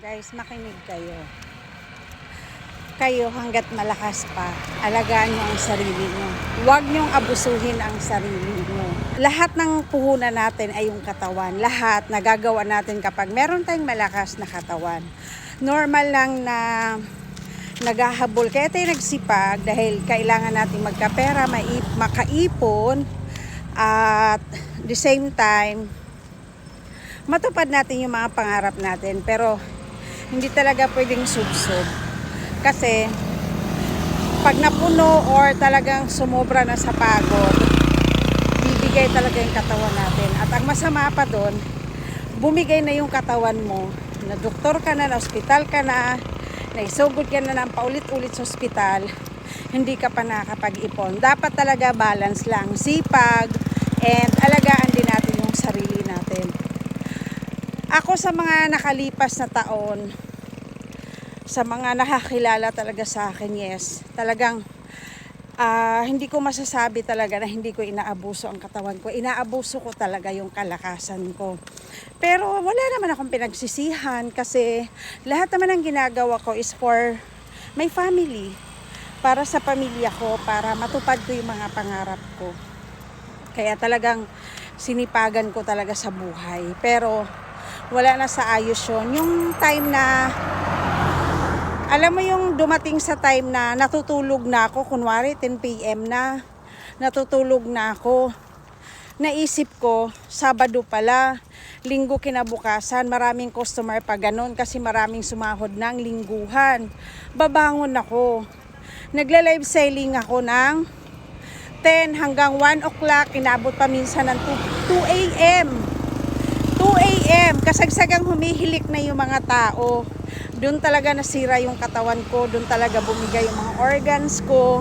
Guys, makinig kayo. Kayo hanggat malakas pa, alagaan nyo ang sarili nyo. Huwag nyong abusuhin ang sarili nyo. Lahat ng puhunan natin ay yung katawan. Lahat nagagawa natin kapag meron tayong malakas na katawan. Normal lang na naghahabol. Kaya tayo nagsipag dahil kailangan natin magkapera, makaipon, at the same time, matupad natin yung mga pangarap natin. Pero hindi talaga pwedeng subsob. Kasi pag napuno or talagang sumobra na sa pagod, bibigay talaga yung katawan natin. At ang masama pa doon, bumigay na yung katawan mo, na doktor ka na ospital ka na isugod ka na ng paulit-ulit sa ospital, hindi ka pa nakakapag-ipon. Dapat talaga balance lang, sipag, and alagaan din natin yung sarili natin. Ako sa mga nakalipas na taon, sa mga nakakilala talaga sa akin, yes, talagang hindi ko masasabi talaga na hindi ko inaabuso ang katawan ko. Inaabuso ko talaga yung kalakasan ko. Pero wala naman akong pinagsisihan kasi lahat naman ng ginagawa ko is for my family. Para sa pamilya ko, para matupad ko yung mga pangarap ko. Kaya talagang sinipagan ko talaga sa buhay. Pero wala na sa ayos yun. Yung time na, alam mo yung dumating sa time na natutulog na ako, kunwari 10 PM na, natutulog na ako. Naisip ko, Sabado pala, Linggo kinabukasan, maraming customer pa ganun kasi maraming sumahod ng lingguhan. Babangon ako. Nagla-live selling ako ng 10 hanggang 1 o'clock, inabot pa minsan ng 2 AM. 2 AM, kasagsagang humihilik na yung mga tao. Doon talaga nasira yung katawan ko, doon talaga bumigay yung mga organs ko.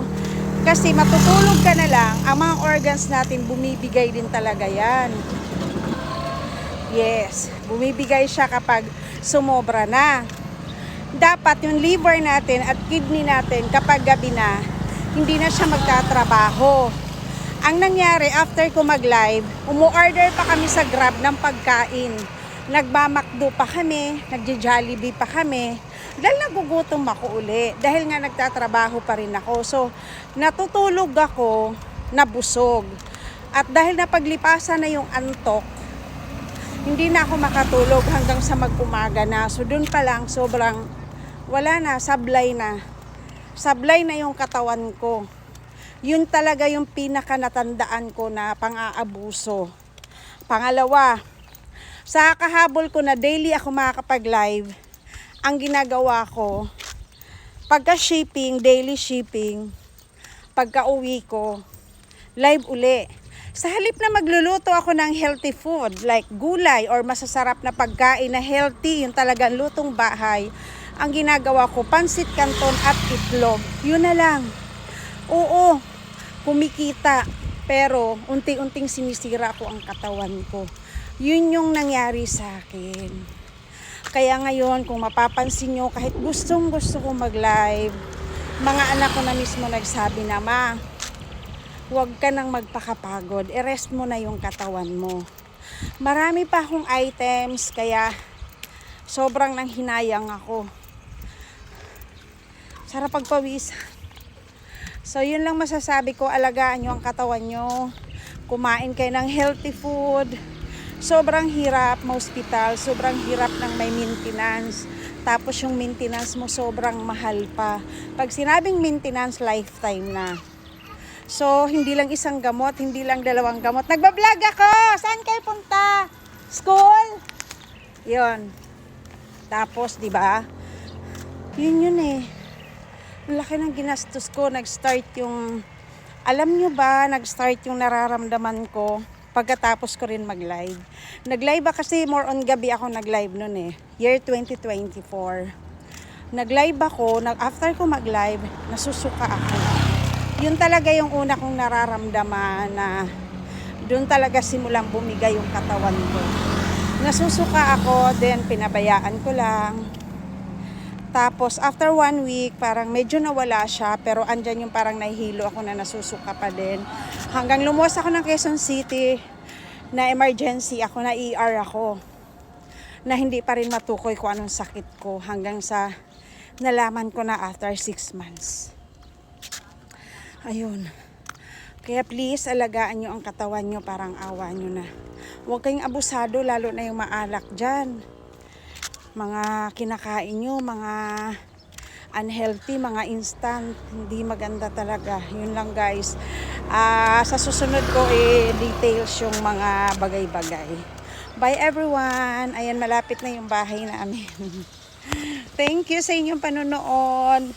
Kasi matutulog ka na lang, ang mga organs natin bumibigay din talaga yan. Yes, bumibigay siya kapag sumobra na. Dapat yung liver natin at kidney natin kapag gabi na, hindi na siya magtatrabaho. Ang nangyari, after ko mag-live, umu-order pa kami sa Grab ng pagkain. Nagmamakdo pa kami, nagja-Jollibee pa kami. Dahil nagugutom ako uli. Dahil nga nagtatrabaho pa rin ako. So, natutulog ako, nabusog. At dahil napaglipasan na yung antok, hindi na ako makatulog hanggang sa mag-umaga na. So, dun pa lang, sobrang, wala na, sablay na. Sablay na yung katawan ko. Yun talaga yung pinaka natandaan ko na pang-aabuso. Pangalawa, sa kahabol ko na daily ako makakapag-live, ang ginagawa ko, pagka-shipping, daily shipping, pagka-uwi ko, live uli. Sa halip na magluluto ako ng healthy food, like gulay or masasarap na pagkain na healthy, yung talagang lutong bahay, ang ginagawa ko, pansit canton at itlog. Yun na lang. Oo, kumikita, pero unti-unting sinisira ko ang katawan ko. Yun yung nangyari sa akin. Kaya ngayon, kung mapapansin nyo, kahit gustong gusto ko mag-live, mga anak ko na mismo nagsabi na, Ma, huwag ka nang magpakapagod. I-rest mo na yung katawan mo. Marami pa akong items, kaya sobrang nanghinayang ako. Sarap pagpawisan. So, yun lang masasabi ko, alagaan nyo ang katawan nyo. Kumain kayo ng healthy food. Sobrang hirap ma-hospital, sobrang hirap ng may maintenance. Tapos yung maintenance mo sobrang mahal pa. Pag sinabing maintenance, lifetime na. So, hindi lang isang gamot, hindi lang dalawang gamot. Nagbablog ako! Saan kayo punta? School? Yun. Tapos, di ba? Yun eh. Ang laki ng ginastos ko. Nag-start yung, alam nyo ba, nag-start yung nararamdaman ko pagkatapos ko rin mag-live. Nag-live ba kasi more on gabi ako nag-live noon eh. Year 2024. Nag-live ako, after ko mag-live, nasusuka ako. Yun talaga yung una kong nararamdaman na doon talaga simulang bumigay yung katawan ko. Nasusuka ako, then pinabayaan ko lang. Tapos after 1 week, parang medyo nawala siya, pero andyan yung parang nahihilo ako na nasusuka pa din. Hanggang lumuwas ako ng Quezon City na emergency ako, na ER ako. na hindi pa rin matukoy kung anong sakit ko hanggang sa nalaman ko na after 6 months. Ayun. Kaya please, alagaan nyo ang katawan nyo, parang awa nyo na. Huwag kayong abusado, lalo na yung maalak dyan. Mga kinakain nyo, mga unhealthy, mga instant, hindi maganda talaga. Yun lang guys. Sa susunod ko details yung mga bagay-bagay. Bye everyone! Ayan, malapit na yung bahay namin. Thank you sa inyong panonood.